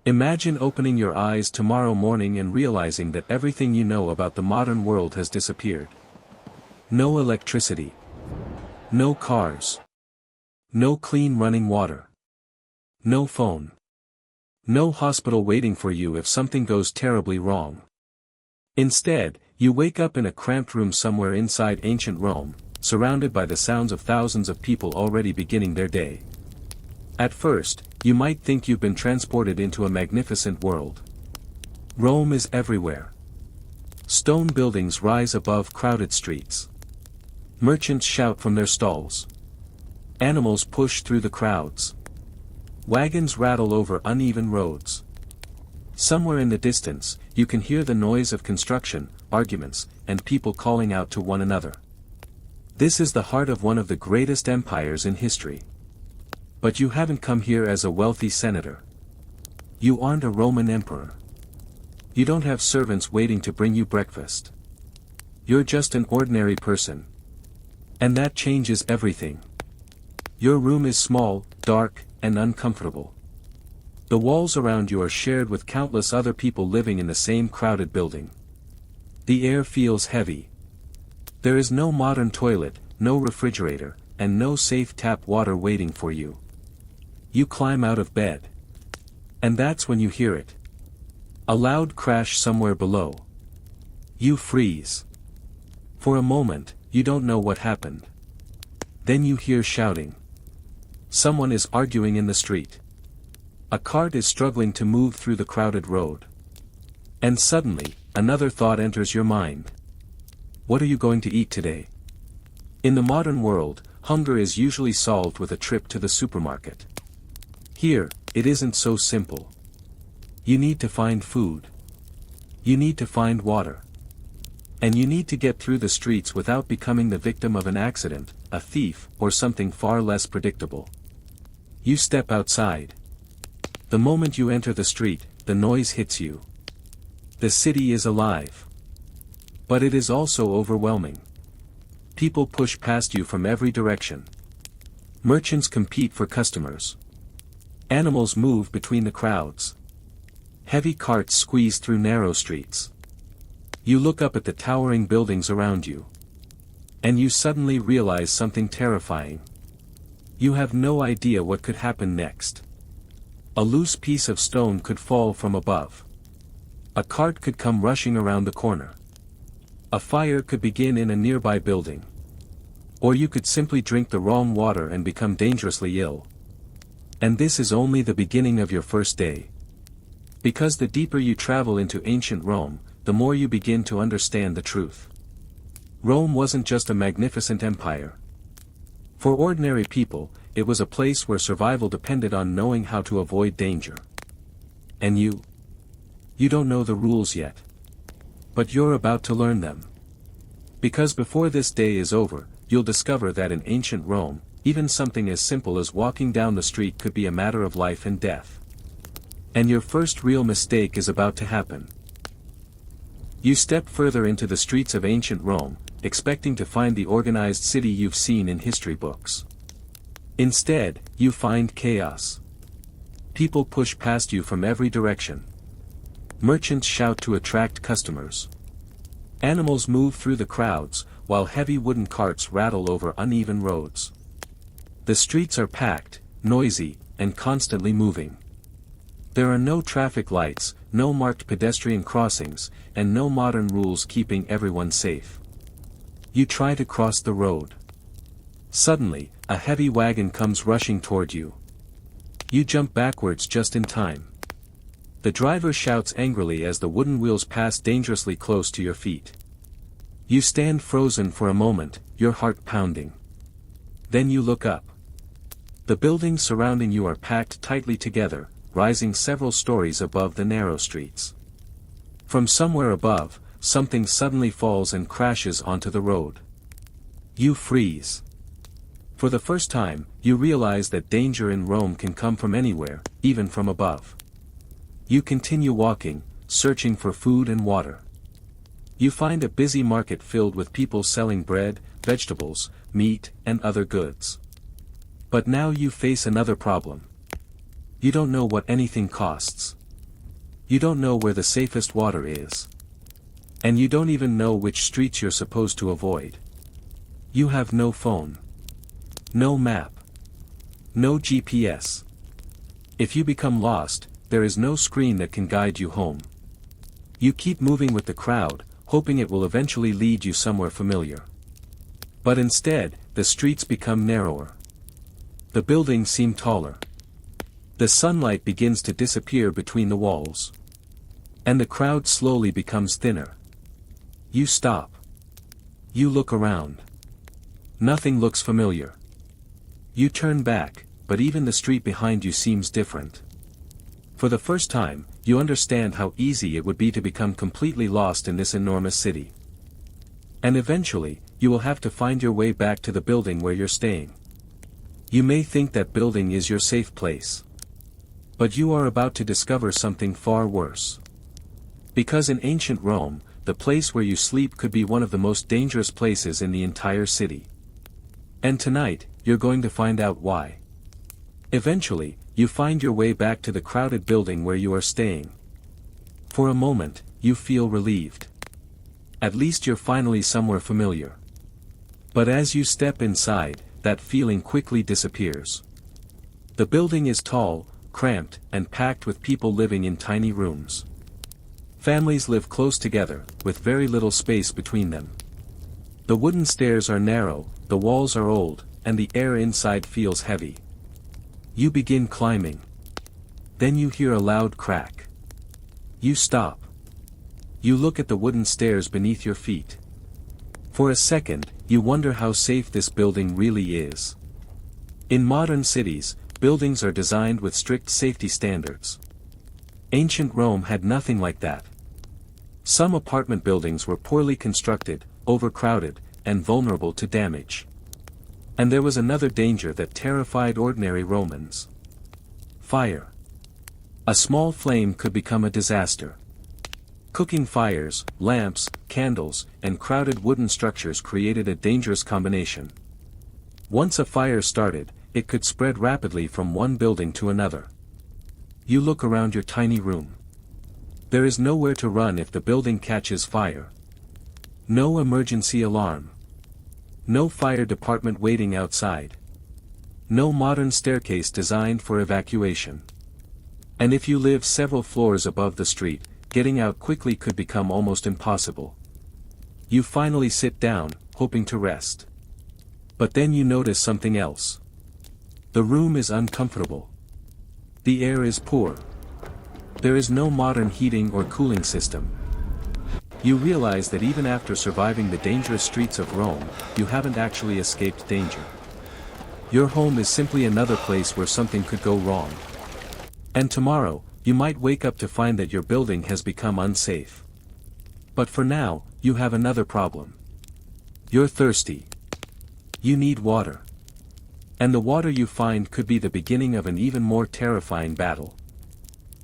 Imagine opening your eyes tomorrow morning and realizing that everything you know about the modern world has disappeared. No electricity. No cars. No clean running water. No phone. No hospital waiting for you if something goes terribly wrong. Instead, you wake up in a cramped room somewhere inside ancient Rome, surrounded by the sounds of thousands of people already beginning their day. At first, you might think you've been transported into a magnificent world. Rome is everywhere. Stone buildings rise above crowded streets. Merchants shout from their stalls. Animals push through the crowds. Wagons rattle over uneven roads. Somewhere in the distance, you can hear the noise of construction, arguments, and people calling out to one another. This is the heart of one of the greatest empires in history. But you haven't come here as a wealthy senator. You aren't a Roman emperor. You don't have servants waiting to bring you breakfast. You're just an ordinary person. And that changes everything. Your room is small, dark, and uncomfortable. The walls around you are shared with countless other people living in the same crowded building. The air feels heavy. There is no modern toilet, no refrigerator, and no safe tap water waiting for you. You climb out of bed. And that's when you hear it. A loud crash somewhere below. You freeze. For a moment, you don't know what happened. Then you hear shouting. Someone is arguing in the street. A cart is struggling to move through the crowded road. And suddenly, another thought enters your mind. What are you going to eat today? In the modern world, hunger is usually solved with a trip to the supermarket. Here, it isn't so simple. You need to find food. You need to find water. And you need to get through the streets without becoming the victim of an accident, a thief, or something far less predictable. You step outside. The moment you enter the street, the noise hits you. The city is alive. But it is also overwhelming. People push past you from every direction. Merchants compete for customers. Animals move between the crowds. Heavy carts squeeze through narrow streets. You look up at the towering buildings around you. And you suddenly realize something terrifying. You have no idea what could happen next. A loose piece of stone could fall from above. A cart could come rushing around the corner. A fire could begin in a nearby building. Or you could simply drink the wrong water and become dangerously ill. And this is only the beginning of your first day. Because the deeper you travel into ancient Rome, the more you begin to understand the truth. Rome wasn't just a magnificent empire. For ordinary people, it was a place where survival depended on knowing how to avoid danger. And you don't know the rules yet. But you're about to learn them. Because before this day is over, you'll discover that in ancient Rome, even something as simple as walking down the street could be a matter of life and death. And your first real mistake is about to happen. You step further into the streets of ancient Rome, expecting to find the organized city you've seen in history books. Instead, you find chaos. People push past you from every direction. Merchants shout to attract customers. Animals move through the crowds, while heavy wooden carts rattle over uneven roads. The streets are packed, noisy, and constantly moving. There are no traffic lights, no marked pedestrian crossings, and no modern rules keeping everyone safe. You try to cross the road. Suddenly, a heavy wagon comes rushing toward you. You jump backwards just in time. The driver shouts angrily as the wooden wheels pass dangerously close to your feet. You stand frozen for a moment, your heart pounding. Then you look up. The buildings surrounding you are packed tightly together, rising several stories above the narrow streets. From somewhere above, something suddenly falls and crashes onto the road. You freeze. For the first time, you realize that danger in Rome can come from anywhere, even from above. You continue walking, searching for food and water. You find a busy market filled with people selling bread, vegetables, meat, and other goods. But now you face another problem. You don't know what anything costs. You don't know where the safest water is. And you don't even know which streets you're supposed to avoid. You have no phone. No map. No GPS. If you become lost, there is no screen that can guide you home. You keep moving with the crowd, hoping it will eventually lead you somewhere familiar. But instead, the streets become narrower. The buildings seem taller. The sunlight begins to disappear between the walls. And the crowd slowly becomes thinner. You stop. You look around. Nothing looks familiar. You turn back, but even the street behind you seems different. For the first time, you understand how easy it would be to become completely lost in this enormous city. And eventually, you will have to find your way back to the building where you're staying. You may think that building is your safe place. But you are about to discover something far worse. Because in ancient Rome, the place where you sleep could be one of the most dangerous places in the entire city. And tonight, you're going to find out why. Eventually, you find your way back to the crowded building where you are staying. For a moment, you feel relieved. At least you're finally somewhere familiar. But as you step inside, that feeling quickly disappears. The building is tall, cramped, and packed with people living in tiny rooms. Families live close together, with very little space between them. The wooden stairs are narrow, the walls are old, and the air inside feels heavy. You begin climbing. Then you hear a loud crack. You stop. You look at the wooden stairs beneath your feet. For a second, you wonder how safe this building really is. In modern cities, buildings are designed with strict safety standards. Ancient Rome had nothing like that. Some apartment buildings were poorly constructed, overcrowded, and vulnerable to damage. And there was another danger that terrified ordinary Romans. Fire. A small flame could become a disaster. Cooking fires, lamps, candles, and crowded wooden structures created a dangerous combination. Once a fire started, it could spread rapidly from one building to another. You look around your tiny room. There is nowhere to run if the building catches fire. No emergency alarm. No fire department waiting outside. No modern staircase designed for evacuation. And if you live several floors above the street, getting out quickly could become almost impossible. You finally sit down, hoping to rest. But then you notice something else. The room is uncomfortable. The air is poor. There is no modern heating or cooling system. You realize that even after surviving the dangerous streets of Rome, you haven't actually escaped danger. Your home is simply another place where something could go wrong. And tomorrow, you might wake up to find that your building has become unsafe. But for now, you have another problem. You're thirsty. You need water. And the water you find could be the beginning of an even more terrifying battle.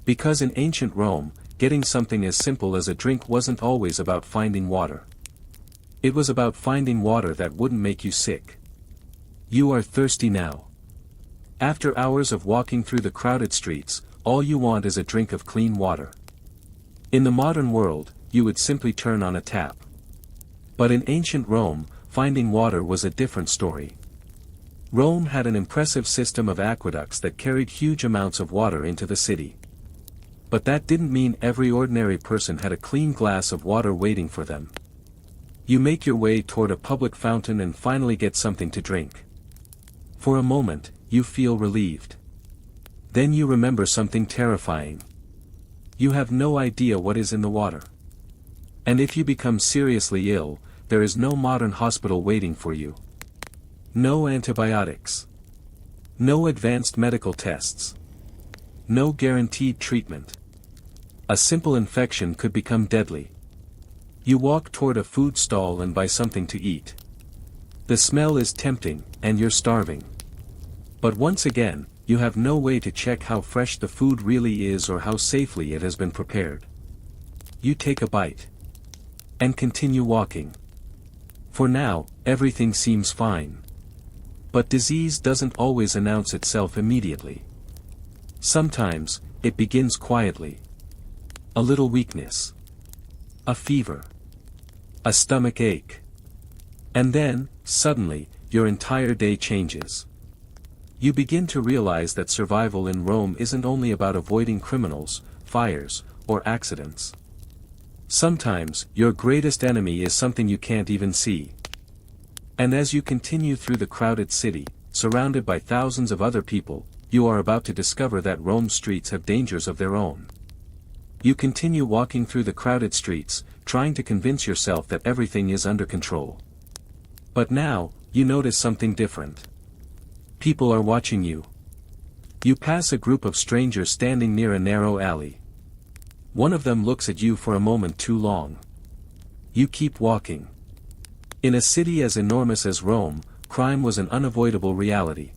Because in ancient Rome, getting something as simple as a drink wasn't always about finding water. It was about finding water that wouldn't make you sick. You are thirsty now. After hours of walking through the crowded streets, all you want is a drink of clean water. In the modern world, you would simply turn on a tap. But in ancient Rome, finding water was a different story. Rome had an impressive system of aqueducts that carried huge amounts of water into the city. But that didn't mean every ordinary person had a clean glass of water waiting for them. You make your way toward a public fountain and finally get something to drink. For a moment, you feel relieved. Then you remember something terrifying. You have no idea what is in the water. And if you become seriously ill, there is no modern hospital waiting for you. No antibiotics. No advanced medical tests. No guaranteed treatment. A simple infection could become deadly. You walk toward a food stall and buy something to eat. The smell is tempting, and you're starving. But once again, you have no way to check how fresh the food really is or how safely it has been prepared. You take a bite. And continue walking. For now, everything seems fine. But disease doesn't always announce itself immediately. Sometimes, it begins quietly. A little weakness. A fever. A stomach ache. And then, suddenly, your entire day changes. You begin to realize that survival in Rome isn't only about avoiding criminals, fires, or accidents. Sometimes, your greatest enemy is something you can't even see. And as you continue through the crowded city, surrounded by thousands of other people, you are about to discover that Rome's streets have dangers of their own. You continue walking through the crowded streets, trying to convince yourself that everything is under control. But now, you notice something different. People are watching you. You pass a group of strangers standing near a narrow alley. One of them looks at you for a moment too long. You keep walking. In a city as enormous as Rome, crime was an unavoidable reality.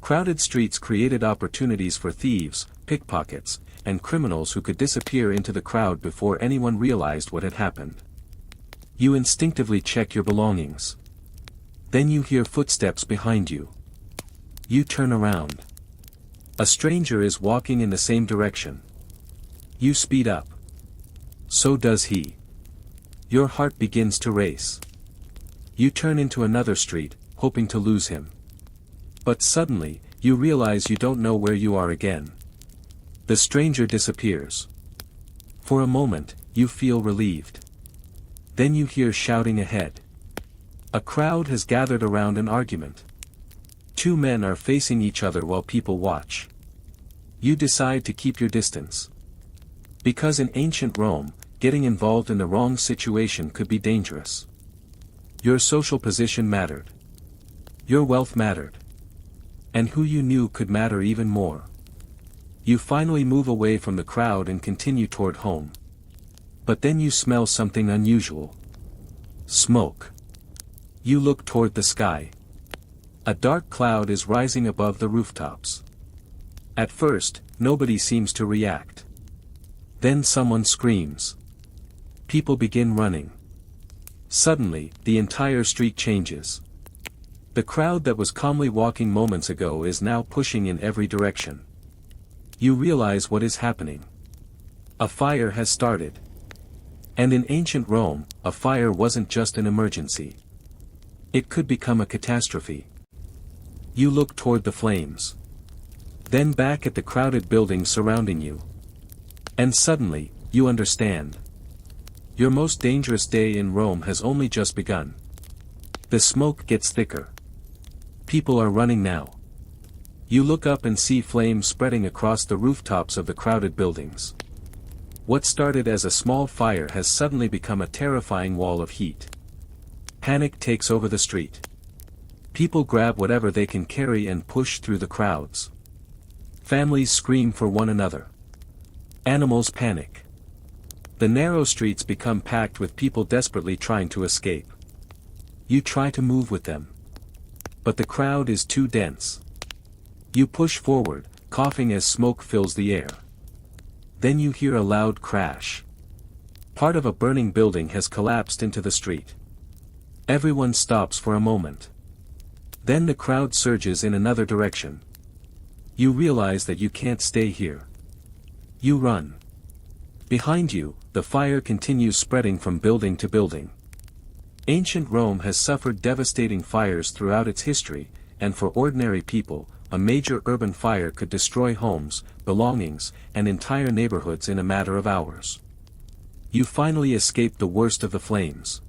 Crowded streets created opportunities for thieves, pickpockets, and criminals who could disappear into the crowd before anyone realized what had happened. You instinctively check your belongings. Then you hear footsteps behind you. You turn around. A stranger is walking in the same direction. You speed up. So does he. Your heart begins to race. You turn into another street, hoping to lose him. But suddenly, you realize you don't know where you are again. The stranger disappears. For a moment, you feel relieved. Then you hear shouting ahead. A crowd has gathered around an argument. Two men are facing each other while people watch. You decide to keep your distance. Because in ancient Rome, getting involved in the wrong situation could be dangerous. Your social position mattered. Your wealth mattered. And who you knew could matter even more. You finally move away from the crowd and continue toward home. But then you smell something unusual. Smoke. You look toward the sky. A dark cloud is rising above the rooftops. At first, nobody seems to react. Then someone screams. People begin running. Suddenly, the entire street changes. The crowd that was calmly walking moments ago is now pushing in every direction. You realize what is happening. A fire has started. And in ancient Rome, a fire wasn't just an emergency. It could become a catastrophe. You look toward the flames. Then back at the crowded buildings surrounding you. And suddenly, you understand. Your most dangerous day in Rome has only just begun. The smoke gets thicker. People are running now. You look up and see flames spreading across the rooftops of the crowded buildings. What started as a small fire has suddenly become a terrifying wall of heat. Panic takes over the street. People grab whatever they can carry and push through the crowds. Families scream for one another. Animals panic. The narrow streets become packed with people desperately trying to escape. You try to move with them. But the crowd is too dense. You push forward, coughing as smoke fills the air. Then you hear a loud crash. Part of a burning building has collapsed into the street. Everyone stops for a moment. Then the crowd surges in another direction. You realize that you can't stay here. You run. Behind you, the fire continues spreading from building to building. Ancient Rome has suffered devastating fires throughout its history, and for ordinary people, a major urban fire could destroy homes, belongings, and entire neighborhoods in a matter of hours. You finally escape the worst of the flames.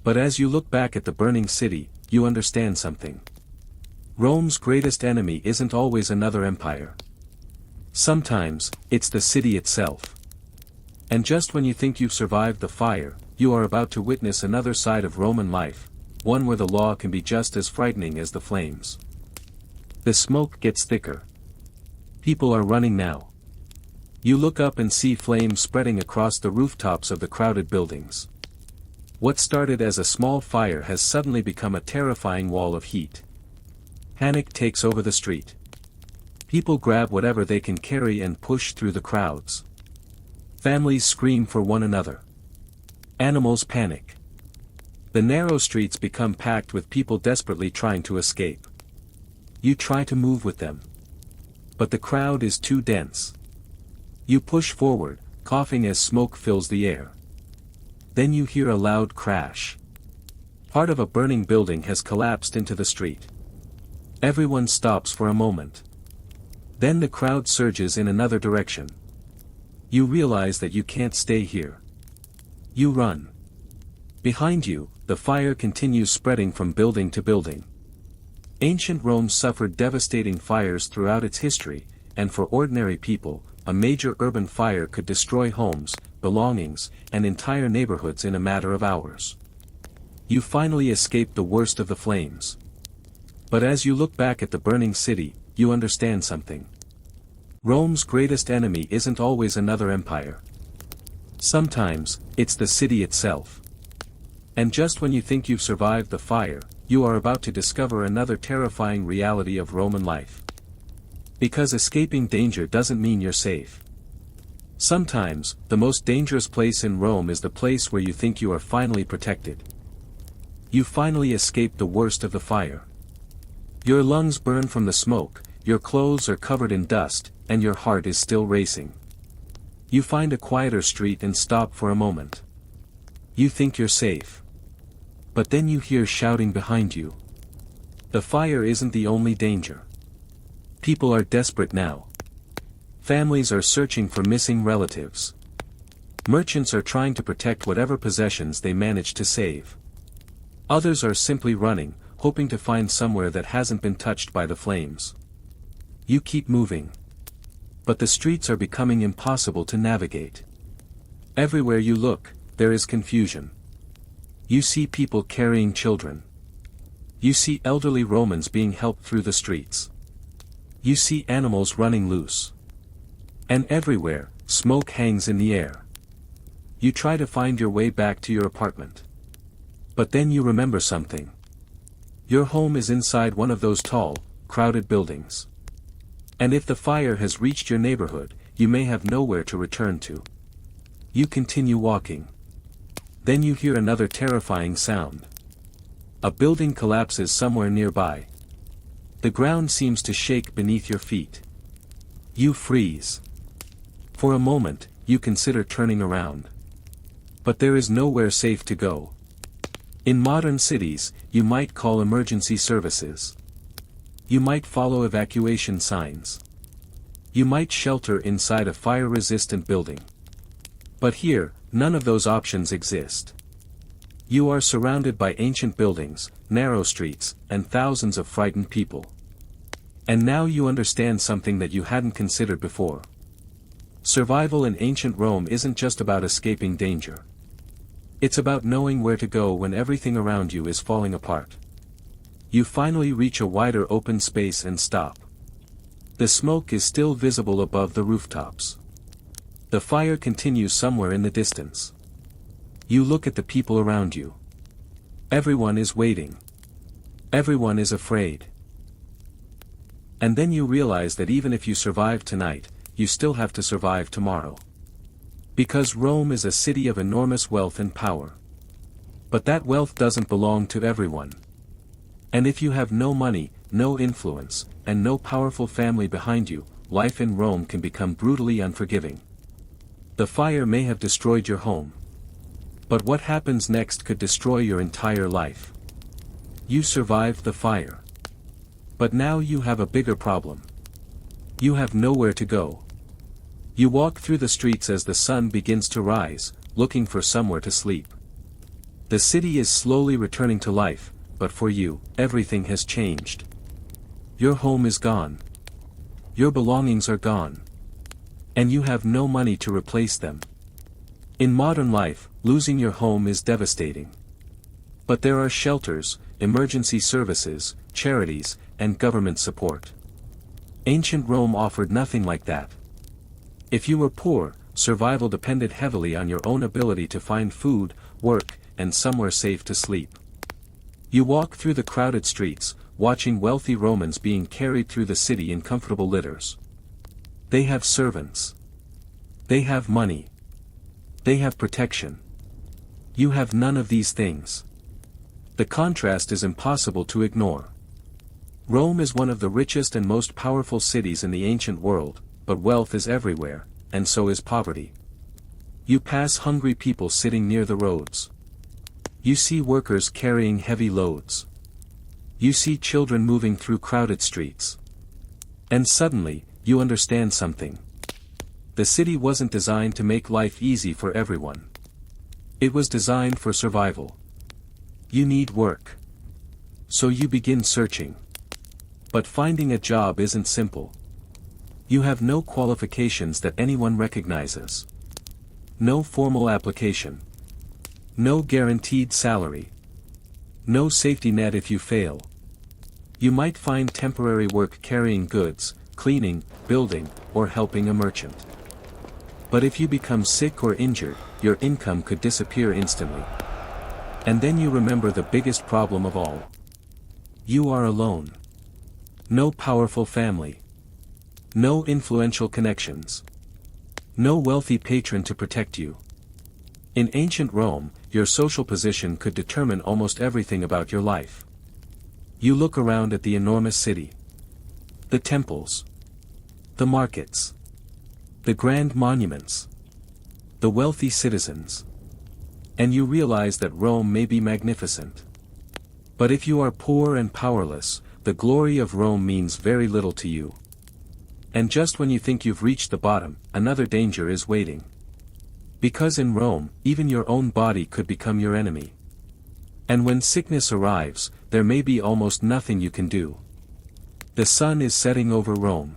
But as you look back at the burning city, you understand something. Rome's greatest enemy isn't always another empire. Sometimes, it's the city itself. And just when you think you've survived the fire, you are about to witness another side of Roman life, one where the law can be just as frightening as the flames. The smoke gets thicker. People are running now. You look up and see flames spreading across the rooftops of the crowded buildings. What started as a small fire has suddenly become a terrifying wall of heat. Panic takes over the street. People grab whatever they can carry and push through the crowds. Families scream for one another. Animals panic. The narrow streets become packed with people desperately trying to escape. You try to move with them. But the crowd is too dense. You push forward, coughing as smoke fills the air. Then you hear a loud crash. Part of a burning building has collapsed into the street. Everyone stops for a moment. Then the crowd surges in another direction. You realize that you can't stay here. You run. Behind you, the fire continues spreading from building to building. Ancient Rome suffered devastating fires throughout its history, and for ordinary people, a major urban fire could destroy homes, belongings, and entire neighborhoods in a matter of hours. You finally escape the worst of the flames. But as you look back at the burning city, you understand something. Rome's greatest enemy isn't always another empire. Sometimes, it's the city itself. And just when you think you've survived the fire, you are about to discover another terrifying reality of Roman life. Because escaping danger doesn't mean you're safe. Sometimes, the most dangerous place in Rome is the place where you think you are finally protected. You finally escape the worst of the fire. Your lungs burn from the smoke, your clothes are covered in dust, and your heart is still racing. You find a quieter street and stop for a moment. You think you're safe. But then you hear shouting behind you. The fire isn't the only danger. People are desperate now. Families are searching for missing relatives. Merchants are trying to protect whatever possessions they manage to save. Others are simply running, hoping to find somewhere that hasn't been touched by the flames. You keep moving. But the streets are becoming impossible to navigate. Everywhere you look, there is confusion. You see people carrying children. You see elderly Romans being helped through the streets. You see animals running loose. And everywhere, smoke hangs in the air. You try to find your way back to your apartment. But then you remember something. Your home is inside one of those tall, crowded buildings. And if the fire has reached your neighborhood, you may have nowhere to return to. You continue walking. Then you hear another terrifying sound. A building collapses somewhere nearby. The ground seems to shake beneath your feet. You freeze. For a moment, you consider turning around. But there is nowhere safe to go. In modern cities, you might call emergency services. You might follow evacuation signs. You might shelter inside a fire-resistant building. But here, none of those options exist. You are surrounded by ancient buildings, narrow streets, and thousands of frightened people. And now you understand something that you hadn't considered before. Survival in ancient Rome isn't just about escaping danger. It's about knowing where to go when everything around you is falling apart. You finally reach a wider open space and stop. The smoke is still visible above the rooftops. The fire continues somewhere in the distance. You look at the people around you. Everyone is waiting. Everyone is afraid. And then you realize that even if you survive tonight, you still have to survive tomorrow. Because Rome is a city of enormous wealth and power. But that wealth doesn't belong to everyone. And if you have no money, no influence, and no powerful family behind you, life in Rome can become brutally unforgiving. The fire may have destroyed your home. But what happens next could destroy your entire life. You survived the fire. But now you have a bigger problem. You have nowhere to go. You walk through the streets as the sun begins to rise, looking for somewhere to sleep. The city is slowly returning to life, but for you, everything has changed. Your home is gone. Your belongings are gone. And you have no money to replace them. In modern life, losing your home is devastating. But there are shelters, emergency services, charities, and government support. Ancient Rome offered nothing like that. If you were poor, survival depended heavily on your own ability to find food, work, and somewhere safe to sleep. You walk through the crowded streets, watching wealthy Romans being carried through the city in comfortable litters. They have servants. They have money. They have protection. You have none of these things. The contrast is impossible to ignore. Rome is one of the richest and most powerful cities in the ancient world, but wealth is everywhere, and so is poverty. You pass hungry people sitting near the roads. You see workers carrying heavy loads. You see children moving through crowded streets. And suddenly, you understand something. The city wasn't designed to make life easy for everyone. It was designed for survival. You need work. So you begin searching. But finding a job isn't simple. You have no qualifications that anyone recognizes. No formal application. No guaranteed salary. No safety net if you fail. You might find temporary work carrying goods, cleaning, building, or helping a merchant. But if you become sick or injured, your income could disappear instantly. And then you remember the biggest problem of all. You are alone. No powerful family. No influential connections. No wealthy patron to protect you. In ancient Rome, your social position could determine almost everything about your life. You look around at the enormous city. The temples. The markets. The grand monuments. The wealthy citizens. And you realize that Rome may be magnificent. But if you are poor and powerless, the glory of Rome means very little to you. And just when you think you've reached the bottom, another danger is waiting. Because in Rome, even your own body could become your enemy. And when sickness arrives, there may be almost nothing you can do. The sun is setting over Rome.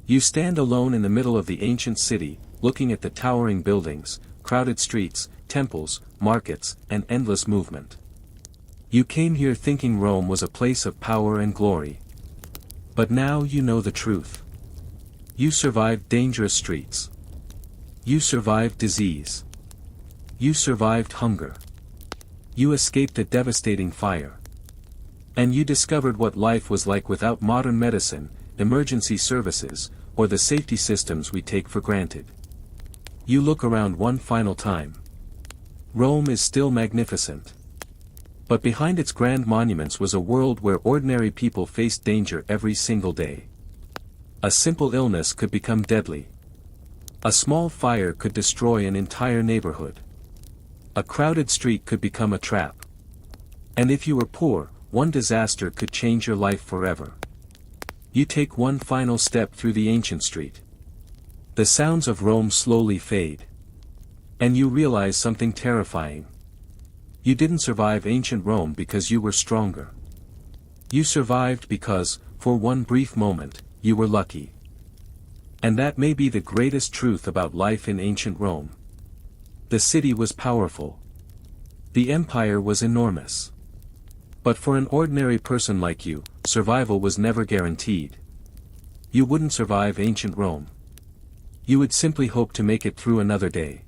You stand alone in the middle of the ancient city, looking at the towering buildings, crowded streets, temples, markets, and endless movement. You came here thinking Rome was a place of power and glory. But now you know the truth. You survived dangerous streets. You survived disease. You survived hunger. You escaped a devastating fire. And you discovered what life was like without modern medicine, emergency services, or the safety systems we take for granted. You look around one final time. Rome is still magnificent. But behind its grand monuments was a world where ordinary people faced danger every single day. A simple illness could become deadly. A small fire could destroy an entire neighborhood. A crowded street could become a trap. And if you were poor, one disaster could change your life forever. You take one final step through the ancient street. The sounds of Rome slowly fade. And you realize something terrifying. You didn't survive ancient Rome because you were stronger. You survived because, for one brief moment, you were lucky. And that may be the greatest truth about life in ancient Rome. The city was powerful. The empire was enormous. But for an ordinary person like you, survival was never guaranteed. You wouldn't survive ancient Rome. You would simply hope to make it through another day.